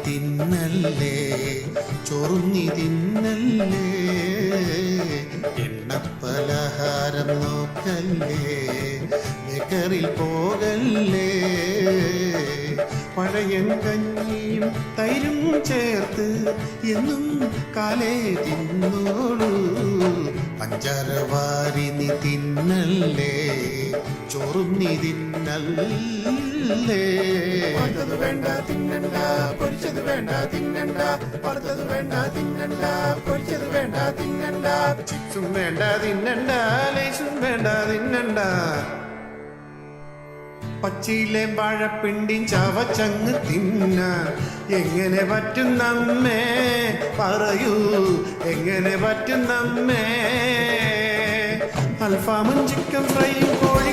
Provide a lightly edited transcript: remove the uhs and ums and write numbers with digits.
തിന്നല്ലേ, ചോറും നീ തിന്നല്ലേ, എണ്ണപ്പലഹാരം നോക്കല്ലേ, ബേക്കറിൽ പോകല്ലേ, പഴയൻ കഞ്ഞിയും തൈരും ചേർത്ത് എന്നും കാലേ തിന്നോളൂ. പഞ്ചാര വാരി നീ തിന്നല്ലേ, ചോറും നീ തിന്നല്ലേ. വറുത്തത് വേണ്ട തിന്നണ്ട, പൊരിച്ചത് വേണ്ട തിന്നണ്ട, വറുത്തത് വേണ്ട തിന്നണ്ട, പൊരിച്ചത് വേണ്ട തിന്നണ്ട, ചിപ്സും വേണ്ട തിന്നണ്ട, ലേസും വേണ്ട തിന്നണ്ട, പച്ചയിലെ വാഴപ്പിണ്ടി ചവച്ചങ്ങ് തിന്നാൻ എങ്ങനെ പറ്റും നമ്മേ, പറയൂ എങ്ങനെ പറ്റും നമ്മേ. അൽഫാമും ചിക്കൻ ഫ്രൈയും കോഴി